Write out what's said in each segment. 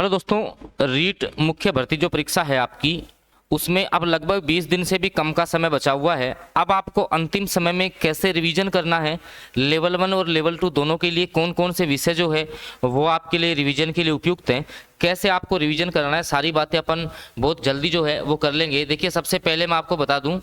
Hello दोस्तों, रीट मुख्य भर्ती जो परीक्षा है आपकी, उसमें अब लगभग 20 दिन से भी कम का समय बचा हुआ है। अब आपको अंतिम समय में कैसे रिवीजन करना है, लेवल 1 और लेवल 2 दोनों के लिए कौन कौन से विषय जो है वो आपके लिए रिवीजन के लिए उपयुक्त हैं, कैसे आपको रिवीजन करना है, सारी बातें अपन बहुत जल्दी जो है वो कर लेंगे। देखिए, सबसे पहले मैं आपको बता दूं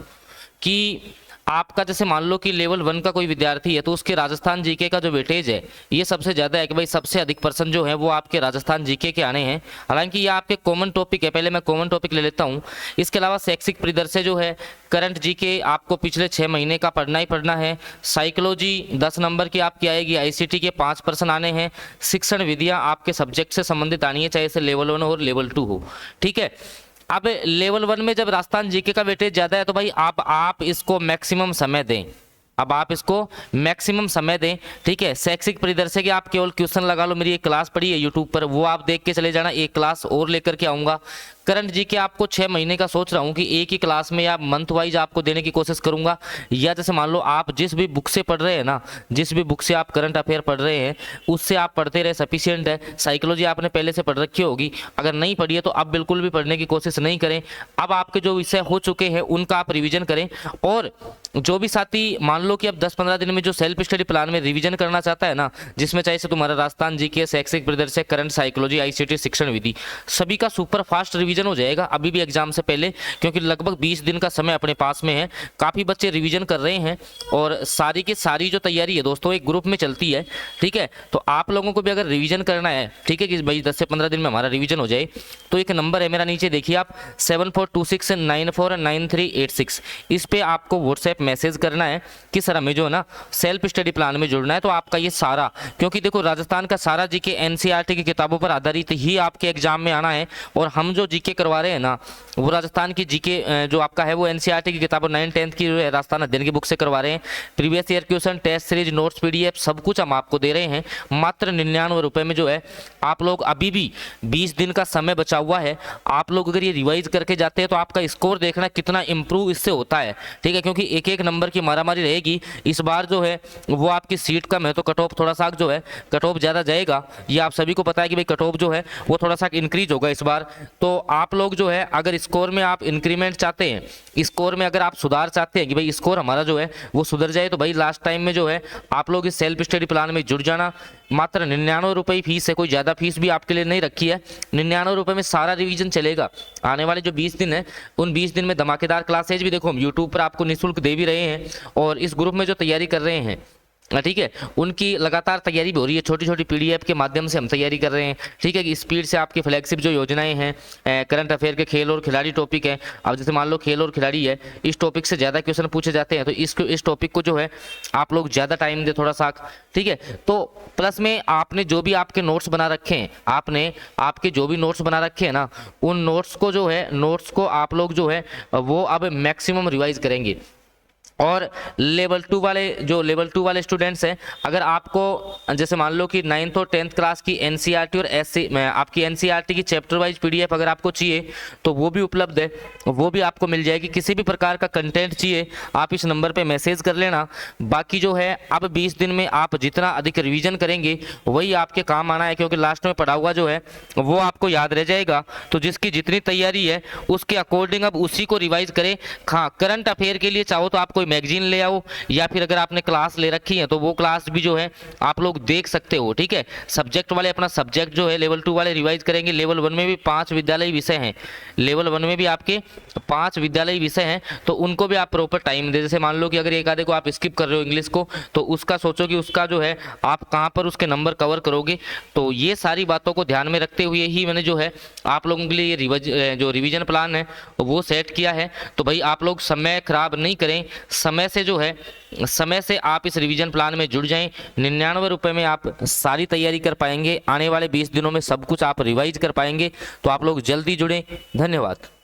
कि आपका जैसे मान लो कि लेवल 1 का कोई विद्यार्थी है तो उसके राजस्थान जीके का जो वेटेज है ये सबसे ज़्यादा है कि भाई सबसे अधिक पर्सन जो है वो आपके राजस्थान जीके के आने हैं। हालांकि ये आपके कॉमन टॉपिक है, पहले मैं कॉमन टॉपिक ले लेता हूँ। इसके अलावा शैक्षिक परिदृश्य जो है, करंट जीके आपको पिछले 6 महीने का पढ़ना ही पढ़ना है। साइकोलॉजी 10 नंबर की आपकी आएगी, आईसीटी के 5% आने हैं। शिक्षण विधियाँ आपके सब्जेक्ट से संबंधित आनी है, चाहे इसे लेवल 1 और लेवल 2 हो। ठीक है, अब लेवल 1 में जब राजस्थान जीके का वेटेज ज़्यादा है तो भाई आप इसको मैक्सिमम समय दें। अब आप इसको मैक्सिमम समय दें। ठीक है, शैक्षिक परिदृश्य के आप केवल क्वेश्चन लगा लो, मेरी एक क्लास पड़ी है यूट्यूब पर, वो आप देख के चले जाना। एक क्लास और लेकर के आऊँगा। करंट जीके आपको 6 महीने का सोच रहा हूँ कि एक ही क्लास में या मंथ वाइज आपको देने की कोशिश करूंगा, या जैसे मान लो आप जिस भी बुक से पढ़ रहे हैं ना, जिस भी बुक से आप करंट अफेयर पढ़ रहे हैं उससे आप पढ़ते रहे सफिशियंट है। साइकोलॉजी आपने पहले से पढ़ रखी होगी, अगर नहीं पढ़ी है तो आप बिल्कुल भी पढ़ने की कोशिश नहीं करें। अब आपके जो विषय हो चुके हैं उनका आप रिविजन करें। और जो भी साथी मान लो कि अब 10-15 दिन में जो सेल्फ स्टडी प्लान में रिवीजन करना चाहता है ना, जिसमें चाहे से तुम्हारा राजस्थान जीके, शैक्षिक परिदृश्य, करंट, साइकोलॉजी, आईसीटी, शिक्षण विधि, सभी का सुपर फास्ट रिवीजन हो जाएगा अभी भी एग्जाम से पहले, क्योंकि लगभग 20 दिन का समय अपने पास में है। काफी बच्चे रिवीजन कर रहे हैं और सारी की सारी जो तैयारी है दोस्तों एक ग्रुप में चलती है। ठीक है, तो आप लोगों को भी अगर रिवीजन करना है, ठीक है, कि भाई 10 से 15 दिन में हमारा रिवीजन हो जाए, तो एक नंबर है मेरा, नीचे देखिए आप 7426949386, इस पे आपको व्हाट्सएप मैसेज करना है कि सर हमें जो है ना सेल्फ स्टडी प्लान में जुड़ना है। तो आपका ये सारा, क्योंकि देखो राजस्थान का सारा जीके एनसीईआरटी की किताबों पर आधारित ही आपके एग्जाम में आना है, और हम जो जीके करवा रहे हैं ना वो राजस्थान की जीके जो आपका है वो एनसीईआरटी की किताबों 9-10 की राजस्थान अध्ययन की बुक से करवा रहे हैं। Previous year question, test series, notes, PDF सब कुछ हम आपको दे रहे हैं मात्र 99 रुपए में। जो है आप लोग अभी भी 20 दिन का समय बचा हुआ है, आप लोग अगर ये रिवाइज करके जाते हैं तो आपका स्कोर देखना कितना इंप्रूव इससे होता है। ठीक है, क्योंकि एक एक नंबर की मारामारी रहेगी। इस बार जो है वो आपकी सीट कम है तो कट ऑफ थोड़ा सा जो है कट ऑफ ज़्यादा जाएगा, ये आप सभी को पता है कि भाई कट ऑफ जो है वो थोड़ा सा इंक्रीज होगा इस बार। तो आप लोग जो है अगर स्कोर में आप इंक्रीमेंट चाहते हैं, स्कोर में अगर आप सुधार चाहते हैं कि भाई स्कोर हमारा जो है वो सुधर जाए, तो भाई लास्ट टाइम में जो है आप लोग इस सेल्फ स्टडी प्लान में जुड़ जाना। मात्र 99 रुपये ही फीस है, कोई ज़्यादा फीस भी आपके लिए नहीं रखी है। 99 रुपये में सारा रिवीजन चलेगा। आने वाले जो 20 दिन है उन 20 दिन में धमाकेदार क्लासेज भी देखो हम यूट्यूब पर आपको निःशुल्क दे भी रहे हैं, और इस ग्रुप में जो तैयारी कर रहे हैं, ठीक है, उनकी लगातार तैयारी भी हो रही है। छोटी छोटी पीडीएफ के माध्यम से हम तैयारी कर रहे हैं। ठीक है, कि स्पीड से आपकी फ्लैगशिप जो योजनाएं हैं, करंट अफेयर के खेल और खिलाड़ी टॉपिक है। अब जैसे मान लो खेल और खिलाड़ी है, इस टॉपिक से ज़्यादा क्वेश्चन पूछे जाते हैं, तो इस टॉपिक को जो है आप लोग ज़्यादा टाइम दे थोड़ा सा। ठीक है, तो प्लस में आपने जो भी आपके नोट्स बना रखे हैं, आपके जो भी नोट्स बना रखे हैं ना, उन नोट्स को आप लोग जो है वो अब मैक्सिमम रिवाइज करेंगे। और लेवल 2 वाले स्टूडेंट्स हैं, अगर आपको जैसे मान लो कि 9th और 10th क्लास की एनसीईआरटी और आपकी एनसीईआरटी की चैप्टर वाइज पीडीएफ अगर आपको चाहिए तो वो भी उपलब्ध है, वो भी आपको मिल जाएगी। किसी भी प्रकार का कंटेंट चाहिए आप इस नंबर पे मैसेज कर लेना। बाकी जो है अब 20 दिन में आप जितना अधिक रिवीजन करेंगे वही आपके काम आना है, क्योंकि लास्ट में पढ़ा हुआ जो है वो आपको याद रह जाएगा। तो जिसकी जितनी तैयारी है उसके अकॉर्डिंग अब उसी को रिवाइज करें। हाँ, करंट अफेयर के लिए चाहो तो आप कोई मैगजीन ले आओ, या फिर अगर आपने क्लास ले रखी है तो वो क्लास भी जो है आप लोग देख सकते हो। ठीक है, सब्जेक्ट वाले अपना सब्जेक्ट जो है लेवल 2 वाले रिवाइज करेंगे। लेवल 1 में भी 5 विद्यालयी विषय हैं, लेवल 1 में भी आपके 5 विद्यालयी विषय हैं, तो उनको भी आप प्रॉपर टाइम दे। जैसे मान लो कि अगर एक आधे को आप स्किप कर रहे हो इंग्लिश को, तो उसका सोचो कि उसका जो है आप कहाँ पर उसके नंबर कवर करोगे। तो ये सारी बातों को ध्यान में रखते हुए ही मैंने जो है आप लोगों के लिए जो रिविजन प्लान है वो सेट किया है। तो भाई आप लोग समय खराब नहीं करें, समय से आप इस रिवीजन प्लान में जुड़ जाएं। 99 रुपये में आप सारी तैयारी कर पाएंगे। आने वाले 20 दिनों में सब कुछ आप रिवाइज कर पाएंगे। तो आप लोग जल्दी जुड़ें। धन्यवाद।